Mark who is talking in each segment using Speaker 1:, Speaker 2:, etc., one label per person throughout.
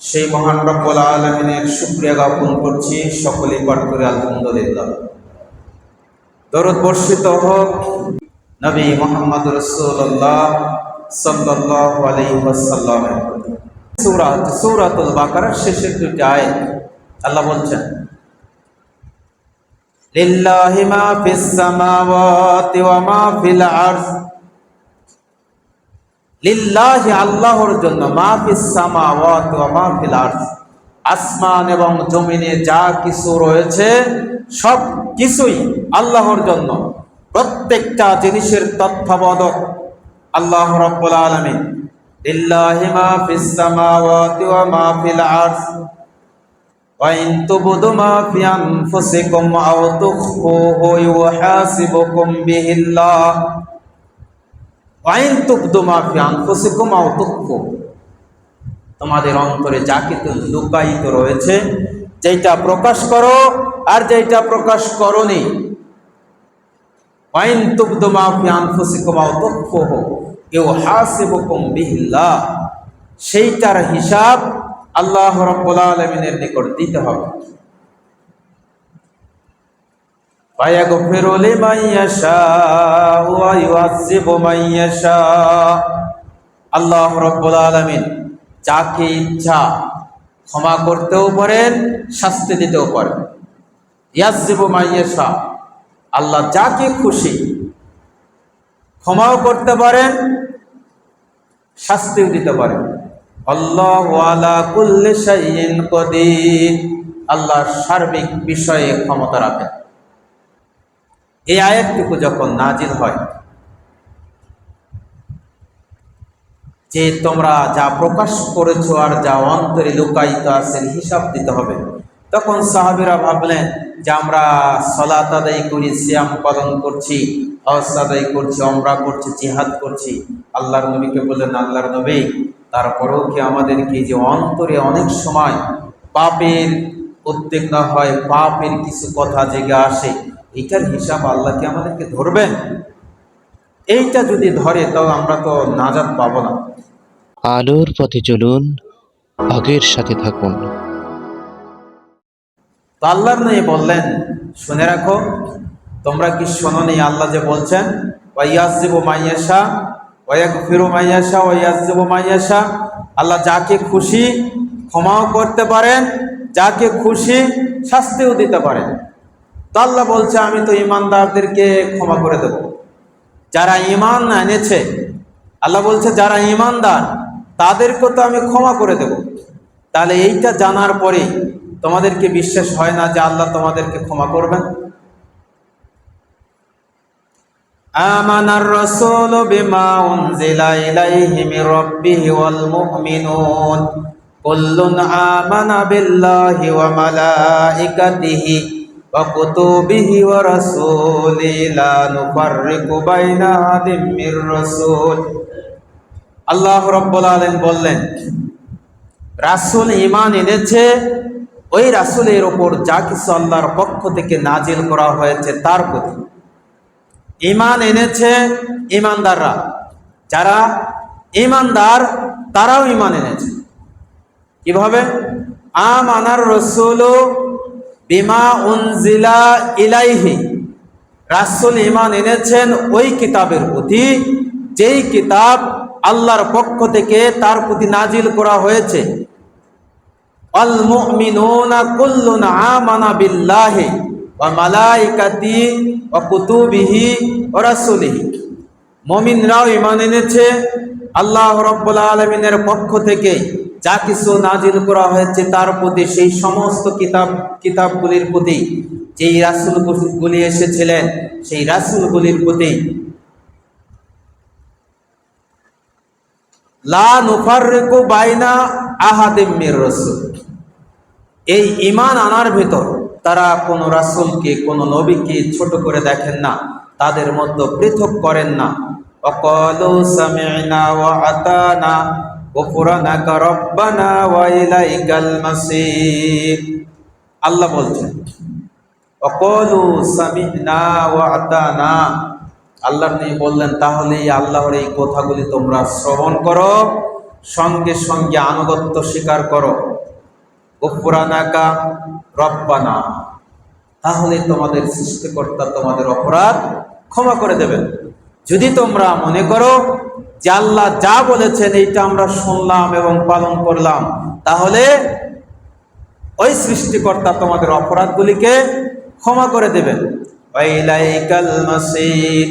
Speaker 1: সেই মহান রব্বুল আলামিনের শুকরিয়া জ্ঞাপন করছি। সকলেই পাঠ করে আলহামদুলিল্লাহ। দরুদ বর্ষিত হোক নবী মুহাম্মদ রাসূলুল্লাহ সাল্লাল্লাহু আলাইহি ওয়াসাল্লামের প্রতি। সূরাতুল বাকারার শেষের দুটি আয়াত আল্লাহ বলছেন, লিল্লাহি মা ফিস সামাওয়াতি ওয়া মা ফিল আরদ। লিল্লাহি আল্লাহর জন্য, মা ফিস সামাওয়াতি ওয়া মা ফিল আরদ, আসমান এবং জমিনে যা কিছু রয়েছে সব কিছুই আল্লাহর জন্য। প্রত্যেকটা জিনিসের তত্ত্বাবধায়ক আল্লাহ রাব্বুল আলামিন। লিল্লাহি মা ফিস সামাওয়াতি ওয়া মা ফিল আরদ ওয়া ইন তুবদু মা ফি আনফুসিকুম আও তুখফুহু ইউহাসিবুকুম বিহিল্লাহ ওয়া ইন তুবদু মা ফি আনফুসিকুম আও তুখফুহু। তোমাদের অন্তরে যা কিছু লুকায়িত রয়েছে, যেটা প্রকাশ করো আর যেটা প্রকাশ করোনি, ওয়া ইন তুবদু মা ফি আনফুসিকুম আও তুখফুহু ইউহাসিবুকুম বিহিল্লাহ, সেইটার হিসাব আল্লাহ রাব্বুল আলামিনের নিকট দিতে হবে। ফায়াগফিরু লিমান ইয়াশাউ ওয়া ইউআযযিবু মান ইয়াশাউ। আল্লাহ রাব্বুল আলামিন যাকে ইচ্ছা ক্ষমা করতেও পারেন, শাস্তি দিতেও পারেন। ইয়াযযিবু মান ইয়াশাউ, আল্লাহ যাকে খুশি ক্ষমাও করতে পারেন, শাস্তিও দিতে পারেন। আল্লাহু আলা কুল্লি শাইইন কাদির, আল্লাহ সার্বিক বিষয়ে ক্ষমতা রাখেন। এই আয়াতটুকু যখন নাজিল হয় যে তোমরা যা প্রকাশ করেছো আর যা অন্তরে লুকায়িত আছে হিসাব দিতে হবে, তখন সাহাবীরা ভাবলেন যে আমরা সালাত আদায় করি, সিয়াম পালন করছি, হজ আদায় করছি, উমরা করছি, জিহাদ করছি। আল্লাহর নবীকে বললেন, আল্লাহর নবী, তারপরেও কি আমাদেরকে যে অন্তরে অনেক সময় পাপের উদ্বিগ্ন হয়, পাপের কিছু কথা জেগে আসে, এইটার হিসাব আল্লাহ কি আমাদেরকে ধরবেন? এইটা যদি ধরে তাও আমরা তো নাজাত পাবো না।
Speaker 2: আলোর পথে চলুন, হকের সাথে থাকুন।
Speaker 1: তো আল্লাহর নবী বললেন, শুনে রাখো, তোমরা কি শোনোনি আল্লাহ যে বলছেন, ওয়া ইয়াযযিবু মান ইয়াশা ওয়া ইয়াগফিরু মান ইয়াশা ওয়া ইয়াযযিবু মান ইয়াশা। আল্লাহ যাকে খুশি ক্ষমাও করতে পারেন, যাকে খুশি শাস্তিও দিতে পারেন। তো আল্লাহ বলছে, আমি তো ঈমানদারদেরকে ক্ষমা করে দেব, যারা ঈমান এনেছে। আল্লাহ বলছে যারা ঈমানদার তাদেরকে তো আমি ক্ষমা করে দেব। তাহলে এইটা জানার পরে তোমাদেরকে বিশ্বাস হয় না যে আল্লাহ তোমাদেরকে ক্ষমা করবেন? আমানার রাসূলু বিমা উনজিলা ইলাইহি মির রাব্বিহি ওয়াল মুমিনুন কুল্লুন আমানা বিল্লাহি ওয়া মালাইকাতিহি ওয়া কুতুবিহি ওয়া রাসূলিহি লা নুফাররিকু বাইনা আহাদিম মির রাসূল। আল্লাহ রাব্বুল আলামিন বললেন, রাসূল ঈমান এনেছে, ওই রাসূলের উপর যা কিছু আল্লাহর পক্ষ থেকে নাজিল করা হয়েছে তার প্রতি ঈমান এনেছে ঈমানদাররা। যারা ঈমানদার তারাও ঈমান এনেছে। কিভাবে? আমানার রাসূলু বিমা উনজিলা ইলাইহি, রাসূল ঈমান এনেছেন ওই কিতাবের প্রতি যেই কিতাব আল্লাহর পক্ষ থেকে তার প্রতি নাজিল করা হয়েছে। আল মুমিনুনা কুল্লুন আমানা বিল্লাহি ওয়া মালাইকাতিহি ওয়া কুতুবিহি ওয়া রাসূলিহি। মুমিনরাও ঈমান এনেছে আল্লাহ রাব্বুল আলামিনের পক্ষ থেকে যা কিছু নাজিল করা হয়েছে তার প্রতি, সেই সমস্ত কিতাবগুলির প্রতি, যেই রাসূলগুলি এসেছিলেন সেই রাসূলগুলির প্রতি। লা নুফাররিকু বাইনা আহাদিম মির রাসূল, এই ঈমান আনার ভেতর তারা কোনো রাসূলকে, কোনো নবীকে ছোট করে দেখেন না, তাদের মধ্যে পৃথক করেন না। ওয়াকালু সামি'না ওয়া আতানা গুফরানাকা রাব্বানা ওয়া ইলাইকাল মাসির। আল্লাহ বলছেন, ওয়াকালু সামি'না ওয়া আতানা, আল্লাহর নবী বললেন, তাহলে আল্লাহর এই কথাগুলি তোমরা শ্রবণ করো, সঙ্গে সঙ্গে আনুগত্য স্বীকার করো, গুফরানাকা রব্বানা, তাহলে তোমাদের সৃষ্টিকর্তা তোমাদের অপরাধ ক্ষমা করে দেবেন। যদি তোমরা মনে করো যে আল্লাহ যা বলেছেন এইটা আমরা শুনলাম এবং পালন করলাম, তাহলে ওই সৃষ্টিকর্তা তোমাদের অপরাধগুলিকে ক্ষমা করে দেবেন। ওয়াইলাইকাল মাসির,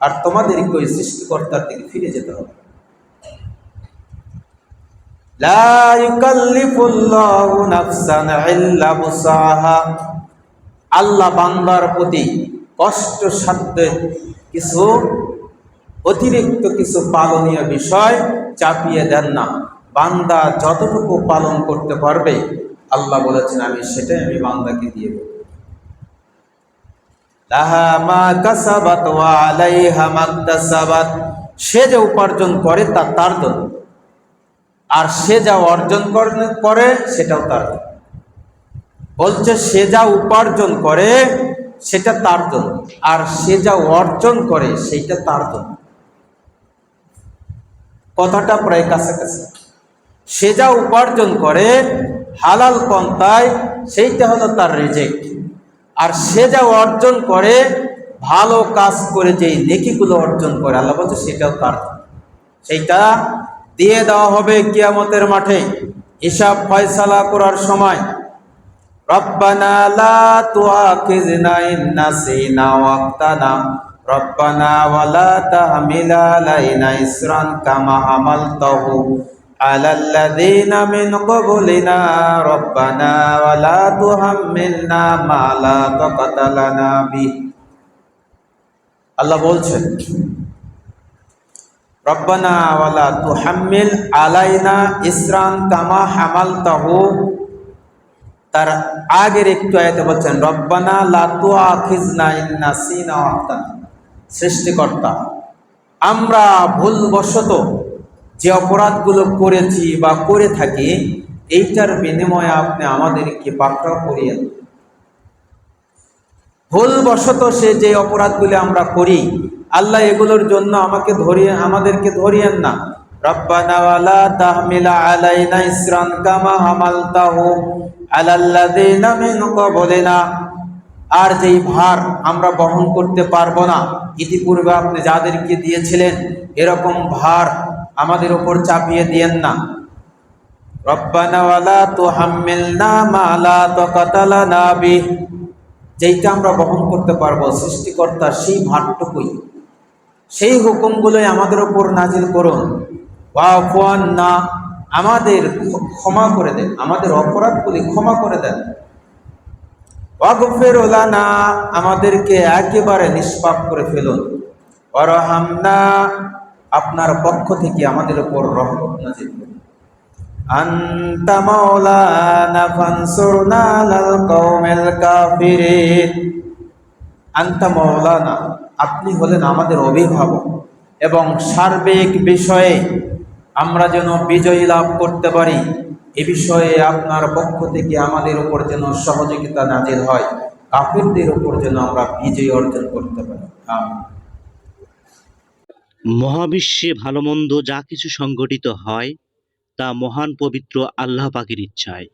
Speaker 1: আর তোমাদেরকে ওই সৃষ্টিকর্তার দিকে ফিরে যেতে হবে। লা ইউকাল্লিফুল্লাহু নাফসান ইল্লা বুসাহা, আল্লাহ বান্দার প্রতি কষ্টসাধ্য কিছু অতিরিক্ত কিছু পালনীয় বিষয় চাপিয়ে দেন না। বান্দা যতটুকু পালন করতে পারবে আল্লাহ বলেছেন আমি সেটাই আমি বান্দাকে দিয়ে দেব। লাহা মা কাসাবাত ওয়া আলাইহা মাকতাসাবাত, সে যে উপার্জন করে তা তার জন্য, আর সে যা অর্জন করে সেটাও তার জন্য। বলছে সে যা উপার্জন করে সেটা তার জন্য, আর সে যা অর্জন করে সেইটা তার জন্য। কথাটা প্রায় কাছাকাছি। সে যা উপার্জন করে হালাল পন্থায় সেইটা হলো তার রিজিক, আর সে যা অর্জন করে ভালো কাজ করে যেই নেকিগুলো অর্জন করে আল্লাহ বলছে সেটাও তার জন্য। সেইটা দিয়ে দেওয়া হবে কিয়ামতের মাঠে হিসাব ফয়সালা করার সময়। রব্বানা লা তুআখিযনা ইন নাসিনা ওয়া আখতানা রব্বানা ওয়া লা তাহমিল আলাইনা ইসরান কামা হামালতাহু আলাল্লাযীনা মিন ক্বাবলিনা রব্বানা ওয়া লা তুহাম্মিলনা মা লা তাকাতা লানা বিহি। আল্লাহ বলছেন রব্বানা ওয়া লা তুহাম্মিল আলাইনা ইসরান কামা হামালতাহু, তার আগের একটু আয়াতে বলছেন রব্বানা লা তুআখিযনা ইন নাসিনা ওয়া আখতানা, সৃষ্টিকর্তা আমরা ভুলবশত যে অপরাধগুলো করেছি বা করে থাকি এইটার বিনিময়ে আপনি আমাদেরকে পাকড়াও করিয়েন। ভুলবশত সে যে অপরাধগুলি আমরা করি আল্লাহ এগুলোর জন্য আমাদেরকে ধরিয়েন না। রব্বানা ওয়া লা তাহমিল আলাইনা ইসরান কামা হামালতাহু আলাল্লাযীনা মিন ক্বাবলিনা, আর যেই ভার আমরা বহন করতে পারবো না ইতিপূর্বে আপনি যাদেরকে দিয়েছিলেন এরকম ভার আমাদের উপর চাপিয়ে দিয়েন না। রব্বানা ওয়া লা তুহাম্মিলনা মা লা তাকাতা লানা বিহি, যেইটা আমরা বহন করতে পারবো সৃষ্টিকর্তা সেই ভারটুকুই, সেই হুকুমগুলোই আমাদের উপর নাজিল করুন। ওয়াফু আন্না, আমাদের ক্ষমা করে দেন, আমাদের অপরাধগুলি ক্ষমা করে দেন। ওয়াগফির লানা, আমাদেরকে একেবারে নিষ্পাপ করে ফেলুন। ওয়ারহামনা, আপনার পক্ষ থেকে আমাদের উপর রহমত নাজিল করুন। আনতা মাওলানা ফানসুরনা আলাল কওমিল কাফিরিন, আনতা মাওলানা, আপনি হলেন আমাদের অভিভাবক, এবং সার্বিক বিষয়ে আমরা যেন বিজয়ী লাভ করতে পারি এ বিষয়ে আপনার পক্ষ থেকে আমাদের উপর যেন সহযোগিতা নাজিল হয়, কাফিরদের উপর যেন আমরা বিজয় অর্জন করতে পারি। আমিন।
Speaker 2: মহাবিশ্বে ভালো মন্দ যা কিছু সংঘটিত হয় তা মহান পবিত্র আল্লাহ পাকের ইচ্ছায়,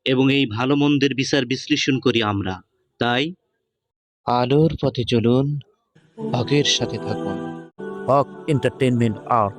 Speaker 2: এবং এই ভালো মন্দের বিচার বিশ্লেষণ করি আমরা। তাই আলোর পথে চলুন, হকের সাথে থাকুন।
Speaker 3: হক এন্টারটেইনমেন্ট আর্ট